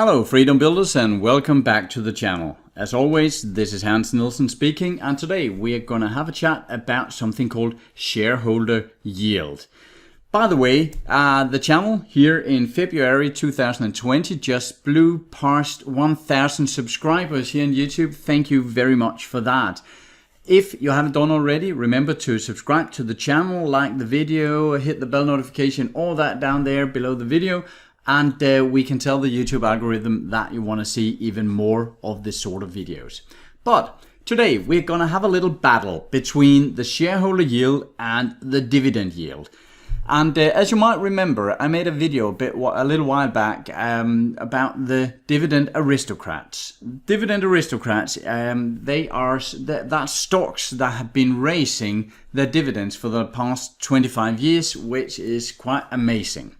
Hello Freedom Builders and welcome back to the channel. As always, this is Hans Nielsen speaking, and today we are going to have a chat about something called shareholder yield. By the way, the channel here in February 2020 just blew past 1,000 subscribers here on YouTube. Thank you very much for that. If you haven't done already, remember to subscribe to the channel, like the video, hit the bell notification, all that down there below the video. And we can tell the YouTube algorithm that you want to see even more of this sort of videos. But today we're going to have a little battle between the shareholder yield and the dividend yield. And as you might remember, I made a video a little while back about the dividend aristocrats. Dividend aristocrats, that's stocks that have been raising their dividends for the past 25 years, which is quite amazing.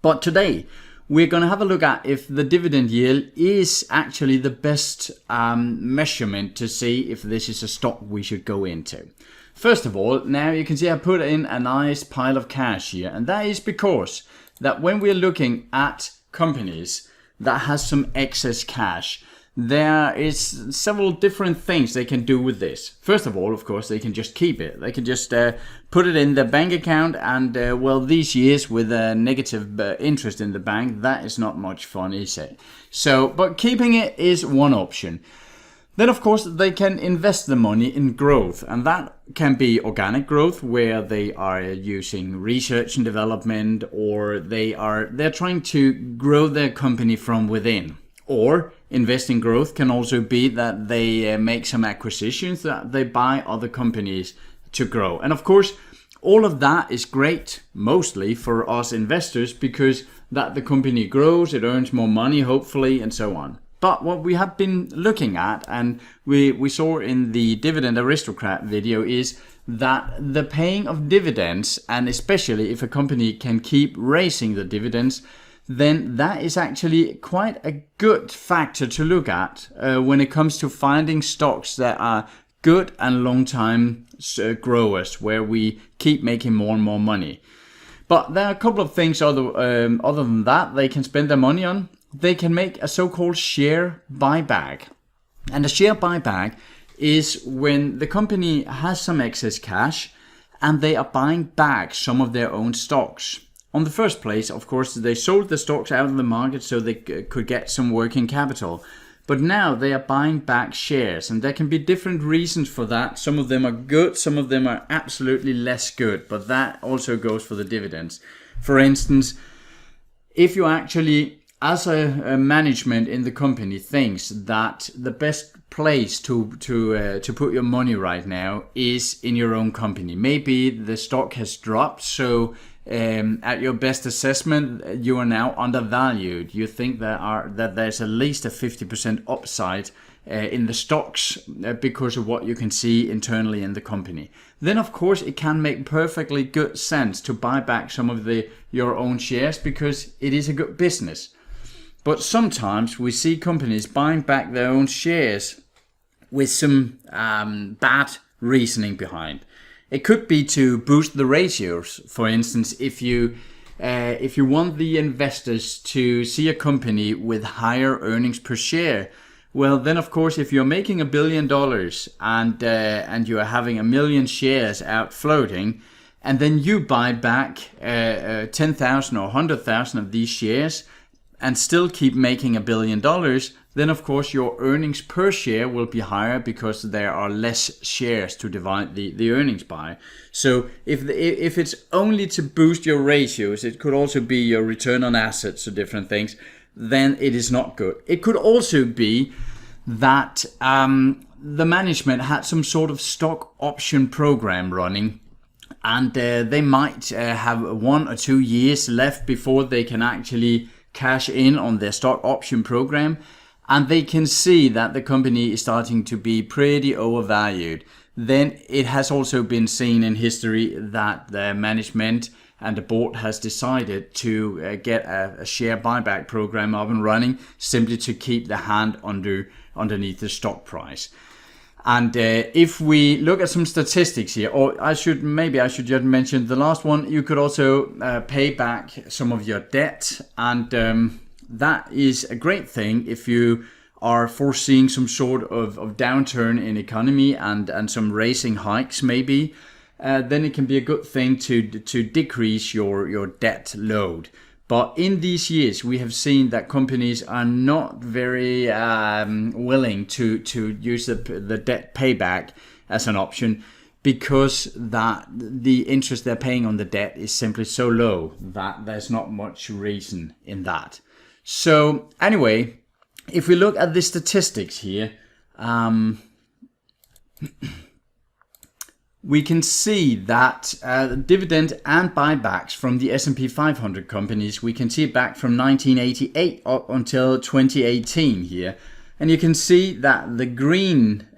But today, we're going to have a look at if the dividend yield is actually the best measurement to see if this is a stock we should go into. First of all, now you can see I put in a nice pile of cash here. And that is because that when we're looking at companies that has some excess cash, there is several different things they can do with this. First of all, of course, they can just keep it. They can just put it in their bank account, and well, these years with a negative interest in the bank, that is not much fun, is it? So, but keeping it is one option. Then, of course, they can invest the money in growth, and that can be organic growth, where they are using research and development, or they're trying to grow their company from within. Or investing growth can also be that they make some acquisitions, that they buy other companies to grow. And of course, all of that is great, mostly for us investors, because that the company grows, it earns more money, hopefully, and so on. But what we have been looking at, and we saw in the Dividend Aristocrat video, is that the paying of dividends, and especially if a company can keep raising the dividends, then that is actually quite a good factor to look at when it comes to finding stocks that are good and long-time growers, where we keep making more and more money. But there are a couple of things other than that they can spend their money on. They can make a so-called share buyback. And a share buyback is when the company has some excess cash and they are buying back some of their own stocks. On the first place, of course, they sold the stocks out of the market so they could get some working capital. But now they are buying back shares, and there can be different reasons for that. Some of them are good, some of them are absolutely less good, but that also goes for the dividends. For instance, if you actually, as a management in the company, thinks that the best place to put your money right now is in your own company. Maybe the stock has dropped, so at your best assessment, you are now undervalued. You think that there's at least a 50% upside in the stocks because of what you can see internally in the company. Then, of course, it can make perfectly good sense to buy back some of your own shares because it is a good business. But sometimes we see companies buying back their own shares with some bad reasoning behind. It could be to boost the ratios. For instance, if you want the investors to see a company with higher earnings per share, well, then of course, if you're making $1 billion and you are having 1 million shares out floating, and then you buy back 10,000 or 100,000 of these shares and still keep making $1 billion, then of course your earnings per share will be higher because there are less shares to divide the earnings by. So if it's only to boost your ratios, it could also be your return on assets or different things, then it is not good. It could also be that the management had some sort of stock option program running, and they might have 1 or 2 years left before they can actually cash in on their stock option program, and they can see that the company is starting to be pretty overvalued. Then it has also been seen in history that the management and the board has decided to get a share buyback program up and running, simply to keep the hand underneath the stock price. And if we look at some statistics here, or I should just mention the last one, you could also pay back some of your debt. And that is a great thing if you are foreseeing some sort of downturn in economy and some raising hikes maybe. Then it can be a good thing to decrease your debt load. But in these years, we have seen that companies are not very willing to use the debt payback as an option, because that the interest they're paying on the debt is simply so low that there's not much reason in that. So anyway, if we look at the statistics here, we can see that dividend and buybacks from the S&P 500 companies, we can see it back from 1988 up until 2018 here. And you can see that the green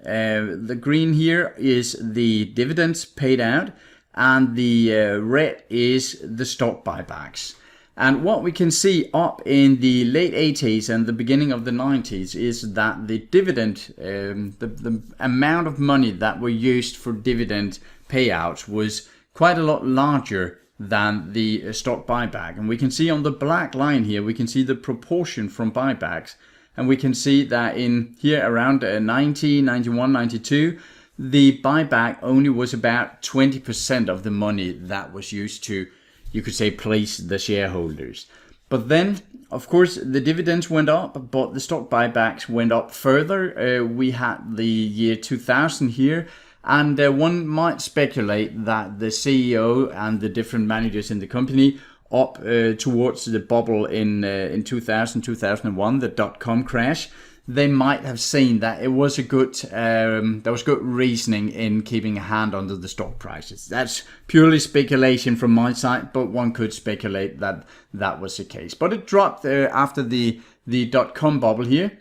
here is the dividends paid out, and the red is the stock buybacks. And what we can see up in the late 80s and the beginning of the 90s is that the dividend, the amount of money that were used for dividend payouts was quite a lot larger than the stock buyback. And we can see on the black line here, we can see the proportion from buybacks. And we can see that in here around 90, 91, 92, the buyback only was about 20% of the money that was used to, you could say, please the shareholders. But then, of course, the dividends went up, but the stock buybacks went up further. We had the year 2000 here, and one might speculate that the CEO and the different managers in the company up towards the bubble in 2000, 2001, the dot-com crash, they might have seen that it was a good, there was good reasoning in keeping a hand under the stock prices. That's purely speculation from my side, but one could speculate that that was the case. But it dropped after the dot-com bubble here.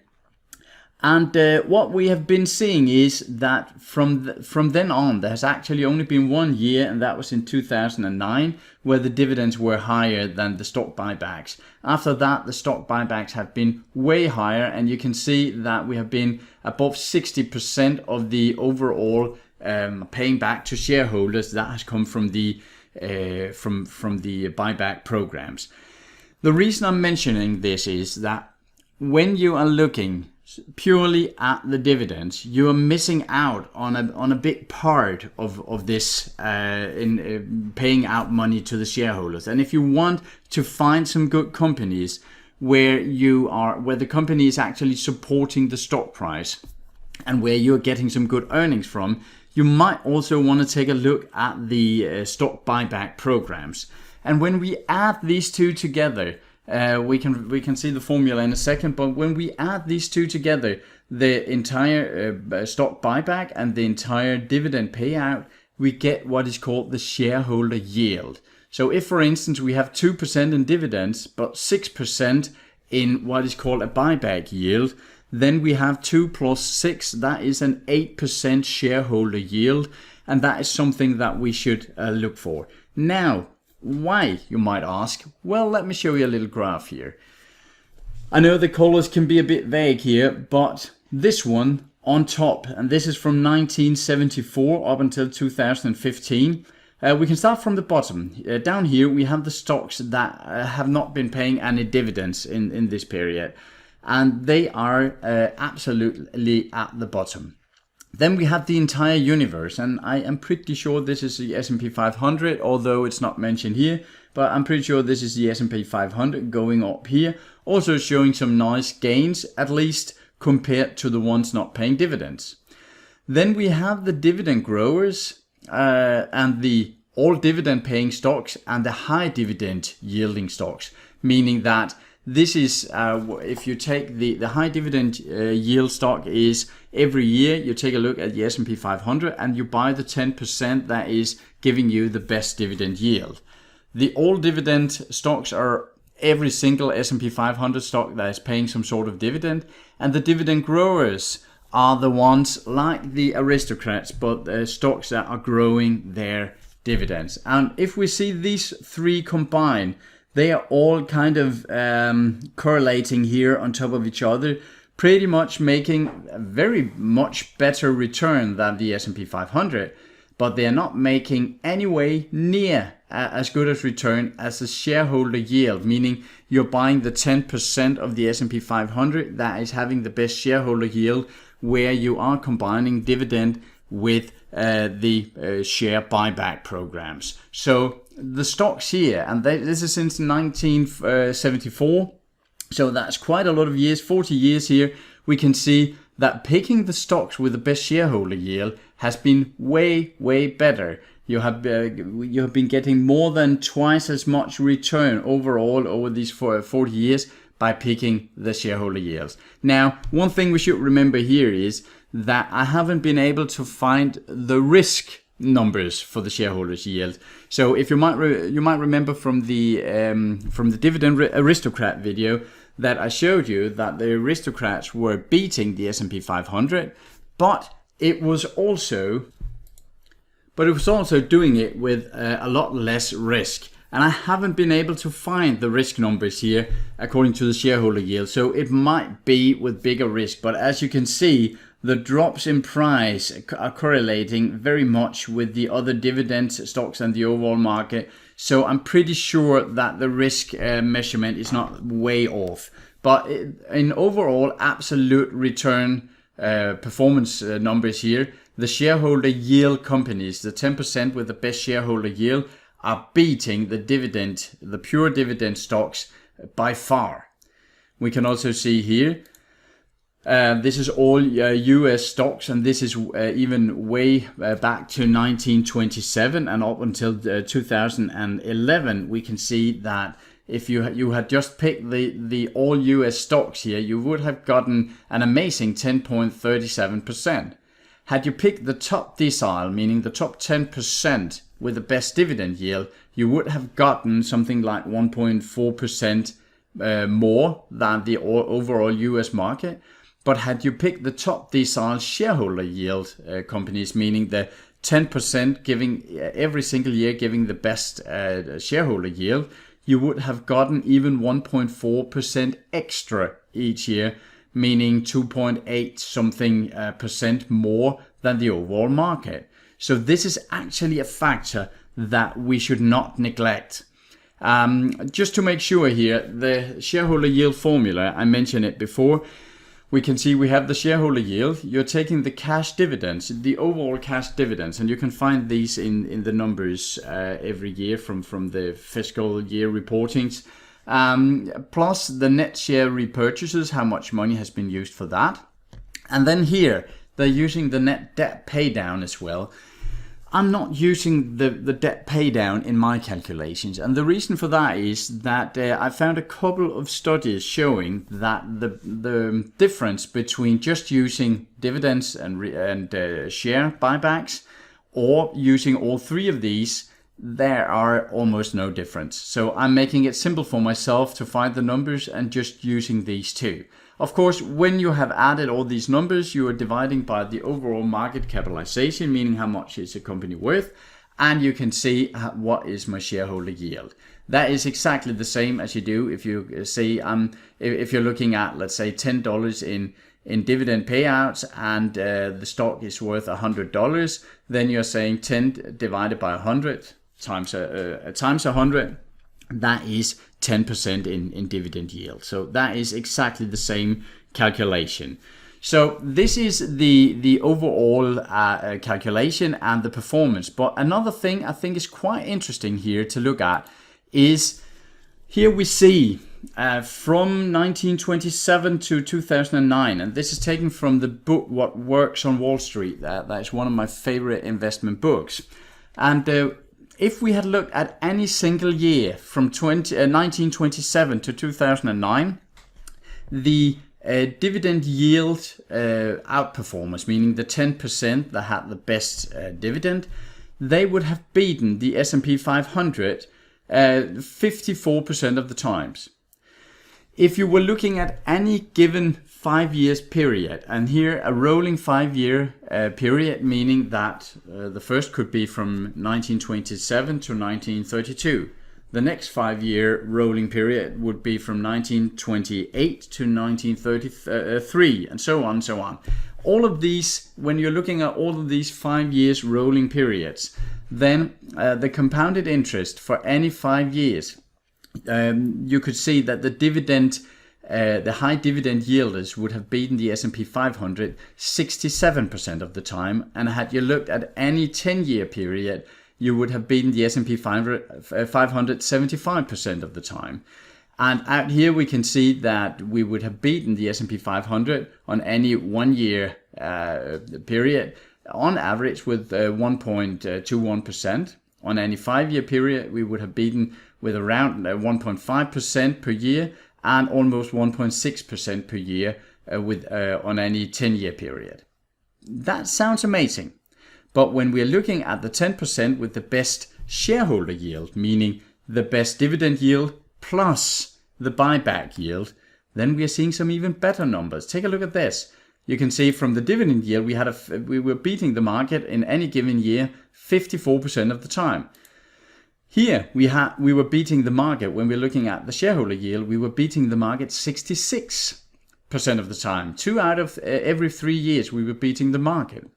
And what we have been seeing is that from then on, there has actually only been 1 year, and that was in 2009, where the dividends were higher than the stock buybacks. After that, the stock buybacks have been way higher, and you can see that we have been above 60% of the overall paying back to shareholders. That has come from the buyback programs. The reason I'm mentioning this is that when you are looking purely at the dividends, you are missing out on a big part of this in paying out money to the shareholders. And if you want to find some good companies where the company is actually supporting the stock price and where you're getting some good earnings from, you might also want to take a look at the stock buyback programs. And when we add these two together, we can see the formula in a second, but when we add these two together, the entire stock buyback and the entire dividend payout, we get what is called the shareholder yield. So if, for instance, we have 2% in dividends, but 6% in what is called a buyback yield, then we have 2 plus 6, that is an 8% shareholder yield, and that is something that we should look for. Now, why, you might ask? Well, let me show you a little graph here. I know the colors can be a bit vague here, but this one on top, and this is from 1974 up until 2015. We can start from the bottom. Down here we have the stocks that have not been paying any dividends in this period, and they are absolutely at the bottom. Then we have the entire universe, and I am pretty sure this is the S&P 500, although it's not mentioned here, but I'm pretty sure this is the S&P 500 going up here, also showing some nice gains, at least compared to the ones not paying dividends. Then we have the dividend growers and the all dividend paying stocks and the high dividend yielding stocks, meaning that this is, if you take the high dividend yield stock is every year you take a look at the S&P 500 and you buy the 10% that is giving you the best dividend yield. The all dividend stocks are every single S&P 500 stock that is paying some sort of dividend, and the dividend growers are the ones like the aristocrats, but stocks that are growing their dividends. And if we see these three combined, they are all kind of correlating here on top of each other, pretty much making a very much better return than the S&P 500, but they are not making anyway near as good a return as the shareholder yield, meaning you're buying the 10% of the S&P 500 that is having the best shareholder yield, where you are combining dividend with the share buyback programs. So the stocks here, and this is since 1974, so that's quite a lot of years, 40 years here, we can see that picking the stocks with the best shareholder yield has been way, way better. You have been getting more than twice as much return overall over these 40 years by picking the shareholder yields. Now, one thing we should remember here is that I haven't been able to find the risk numbers for the shareholders yield. So if you might remember from the Dividend Aristocrat video that I showed you that the aristocrats were beating the S&P 500, but it was also doing it with a lot less risk. And I haven't been able to find the risk numbers here according to the shareholder yield. So it might be with bigger risk, but as you can see, the drops in price are correlating very much with the other dividend stocks and the overall market. So I'm pretty sure that the risk measurement is not way off. But in overall absolute return performance numbers here, the shareholder yield companies, the 10% with the best shareholder yield, are beating the pure dividend stocks by far. We can also see here, this is all US stocks, and this is even way back to 1927 and up until 2011. We can see that if you had just picked the all US stocks here, you would have gotten an amazing 10.37%. Had you picked the top decile, meaning the top 10% with the best dividend yield, you would have gotten something like 1.4% more than the overall US market. But had you picked the top decile shareholder yield companies, meaning the 10% giving every single year giving the best shareholder yield, you would have gotten even 1.4% extra each year, meaning 2.8 something percent more than the overall market. So this is actually a factor that we should not neglect. Just to make sure here, the shareholder yield formula, I mentioned it before, we can see we have the shareholder yield. You're taking the cash dividends, the overall cash dividends, and you can find these in the numbers every year from the fiscal year reportings. Plus the net share repurchases, how much money has been used for that. And then here, they're using the net debt pay down as well. I'm not using the debt pay down in my calculations, and the reason for that is that I found a couple of studies showing that the difference between just using dividends and share buybacks or using all three of these, there are almost no difference. So I'm making it simple for myself to find the numbers and just using these two. Of course, when you have added all these numbers, you are dividing by the overall market capitalization, meaning how much is a company worth, and you can see what is my shareholder yield. That is exactly the same as you do if you say, if you're looking at, let's say, $10 in dividend payouts and the stock is worth $100, then you're saying 10 divided by 100 times 100. That is 10% in dividend yield. So that is exactly the same calculation. So this is the overall calculation and the performance. But another thing I think is quite interesting here to look at is here we see from 1927 to 2009, and this is taken from the book What Works on Wall Street. That is one of my favorite investment books. And if we had looked at any single year from 1927 to 2009, the dividend yield outperformers, meaning the 10% that had the best dividend, they would have beaten the S&P 500 54% of the times. If you were looking at any given 5 years period, and here a rolling 5-year period, meaning that the first could be from 1927 to 1932. The next 5-year rolling period would be from 1928 to 1933, and so on and so on. All of these, when you're looking at all of these 5 years rolling periods, then the compounded interest for any 5 years, you could see that the high dividend yielders would have beaten the S&P 500 67% of the time, and had you looked at any 10-year period, you would have beaten the S&P 500 75% of the time. And out here we can see that we would have beaten the S&P 500 on any 1 year period on average with 1.21%. On any 5-year period we would have beaten with around 1.5% per year, and almost 1.6% per year on any 10-year period. That sounds amazing. But when we're looking at the 10% with the best shareholder yield, meaning the best dividend yield plus the buyback yield, then we are seeing some even better numbers. Take a look at this. You can see from the dividend yield, we were beating the market in any given year 54% of the time. Here we were beating the market. When we're looking at the shareholder yield, we were beating the market 66% of the time. 2 out of every 3 years we were beating the market.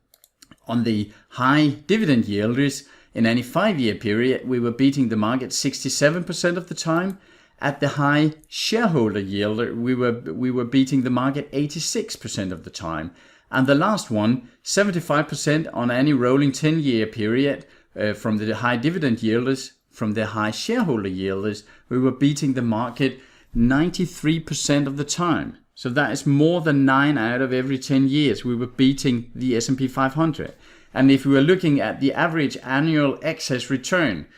On the high dividend yielders, in any 5-year period, we were beating the market 67% of the time. At the high shareholder yield, we were beating the market 86% of the time. And the last one, 75% on any rolling 10-year period from the high dividend yielders. From the high shareholder yielders, we were beating the market 93% of the time. So that is more than 9 out of every 10 years we were beating the S&P 500. And if we were looking at the average annual excess return,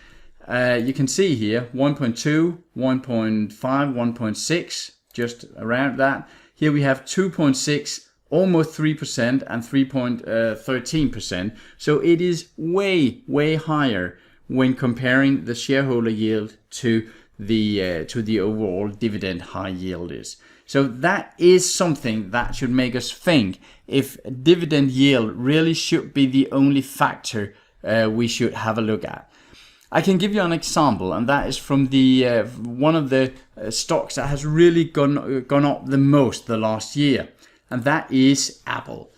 you can see here 1.2, 1.5, 1.6, just around that. Here we have 2.6, almost 3%, and 3.13%. So it is way, way higher when comparing the shareholder yield to the overall dividend high yielders. So that is something that should make us think if dividend yield really should be the only factor we should have a look at. I can give you an example, and that is from the one of the stocks that has really gone up the most the last year, and that is Apple.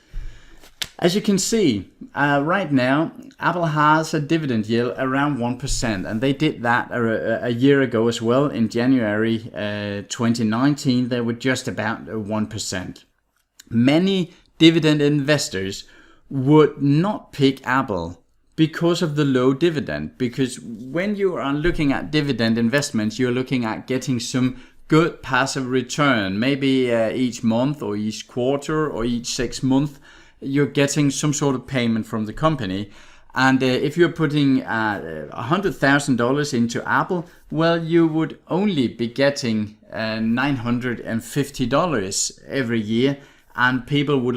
As you can see, right now, Apple has a dividend yield around 1%, and they did that a year ago as well. In January 2019, they were just about 1%. Many dividend investors would not pick Apple because of the low dividend, because when you are looking at dividend investments, you're looking at getting some good passive return, maybe each month or each quarter or each 6 months. You're getting some sort of payment from the company. And if you're putting $100,000 into Apple, well, you would only be getting $950 every year. And people would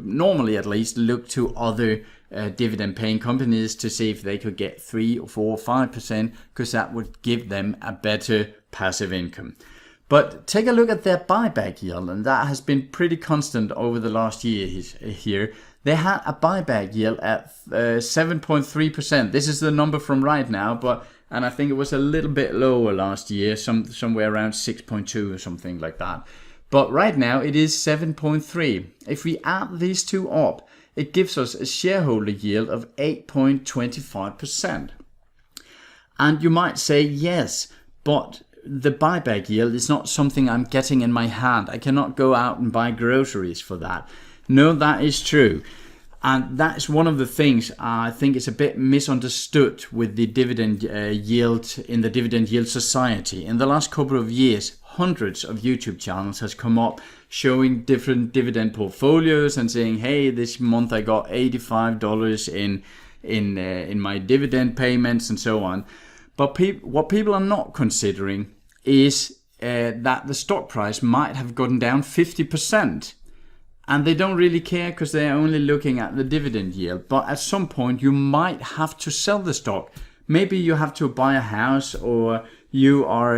normally at least look to other dividend paying companies to see if they could get 3 or 4 or 5%, because that would give them a better passive income. But take a look at their buyback yield, and that has been pretty constant over the last year here. They had a buyback yield at 7.3%. This is the number from right now, and I think it was a little bit lower last year, somewhere around 6.2 or something like that. But right now it is 7.3. If we add these two up, it gives us a shareholder yield of 8.25%. And you might say, yes, but the buyback yield is not something I'm getting in my hand. I cannot go out and buy groceries for that. No, that is true. And that's one of the things I think is a bit misunderstood with the dividend yield in the dividend yield society. In the last couple of years, hundreds of YouTube channels has come up showing different dividend portfolios and saying, hey, this month I got $85 in my dividend payments and so on. But what people are not considering is that the stock price might have gone down 50%. And they don't really care because they're only looking at the dividend yield. But at some point you might have to sell the stock. Maybe you have to buy a house, or you are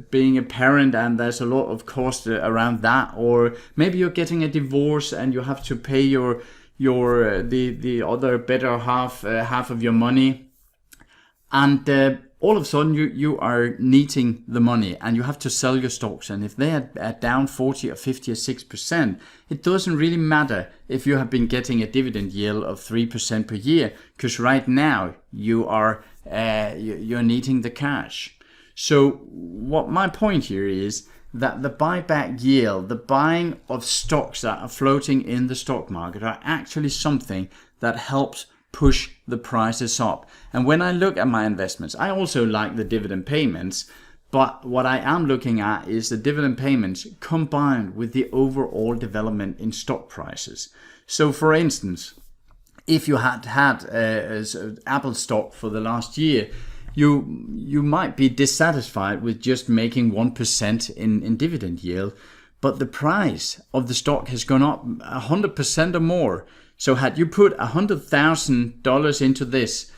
being a parent and there's a lot of cost around that. Or maybe you're getting a divorce and you have to pay the other better half of your money. And all of a sudden you are needing the money and you have to sell your stocks. And if they are down 40 or 50 or 6%, it doesn't really matter if you have been getting a dividend yield of 3% per year, because right now you're needing the cash. So what my point here is that the buyback yield, the buying of stocks that are floating in the stock market, are actually something that helps push the prices up. And when I look at my investments, I also like the dividend payments, but what I am looking at is the dividend payments combined with the overall development in stock prices. So for instance, if you had Apple stock for the last year, you might be dissatisfied with just making 1% in dividend yield, but the price of the stock has gone up 100% or more. So had you put $100,000 into this,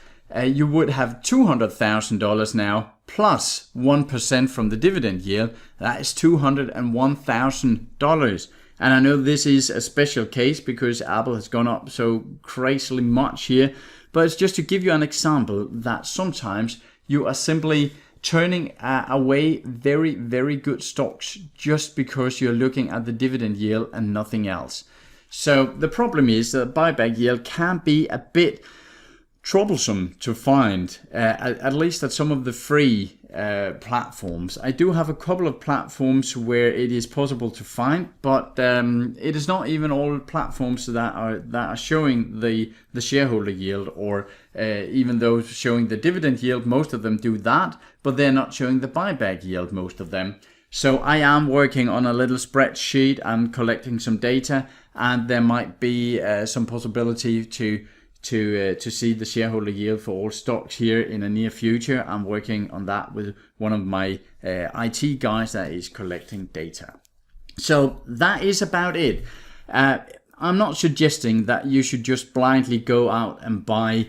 you would have $200,000 now plus 1% from the dividend yield. That is $201,000. And I know this is a special case because Apple has gone up so crazily much here, but it's just to give you an example that sometimes you are simply turning away very, very good stocks just because you're looking at the dividend yield and nothing else. So the problem is that buyback yield can be a bit troublesome to find, at least at some of the free platforms. I do have a couple of platforms where it is possible to find, but it is not even all platforms that are showing the shareholder yield, or even those showing the dividend yield. Most of them do that, but they're not showing the buyback yield, most of them. So I am working on a little spreadsheet and collecting some data, and there might be some possibility to see the shareholder yield for all stocks here in the near future. I'm working on that with one of my IT guys that is collecting data. So that is about it. I'm not suggesting that you should just blindly go out and buy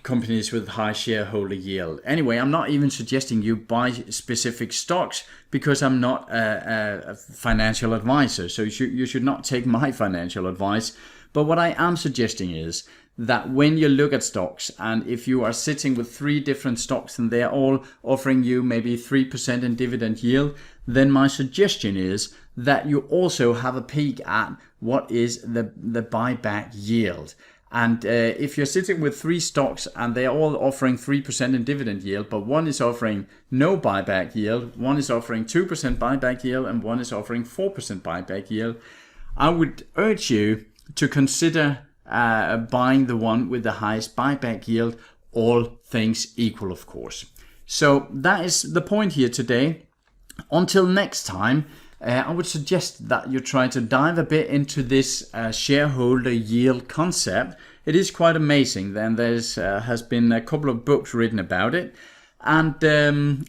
companies with high shareholder yield. Anyway, I'm not even suggesting you buy specific stocks because I'm not a financial advisor. So you should not take my financial advice. But what I am suggesting is that when you look at stocks, and if you are sitting with 3 different stocks and they're all offering you maybe 3% in dividend yield, then my suggestion is that you also have a peek at what is the buyback yield. And if you're sitting with 3 stocks and they're all offering 3% in dividend yield, but one is offering no buyback yield, one is offering 2% buyback yield, and one is offering 4% buyback yield, I would urge you to consider buying the one with the highest buyback yield, all things equal, of course. So that is the point here today. Until next time, I would suggest that you try to dive a bit into this shareholder yield concept. It is quite amazing. Then there's has been a couple of books written about it. And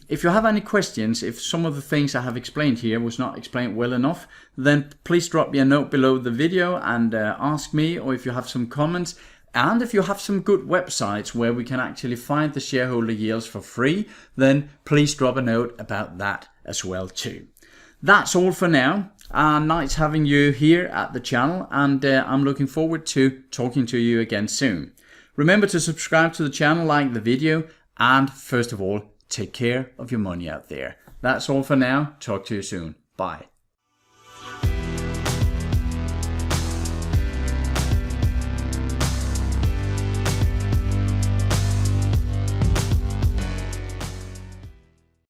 if you have any questions, if some of the things I have explained here was not explained well enough, then please drop me a note below the video and ask me, or if you have some comments. And if you have some good websites where we can actually find the shareholder yields for free, then please drop a note about that as well too. That's all for now. Nice having you here at the channel, and I'm looking forward to talking to you again soon. Remember to subscribe to the channel, like the video, and first of all, take care of your money out there. That's all for now. Talk to you soon. Bye.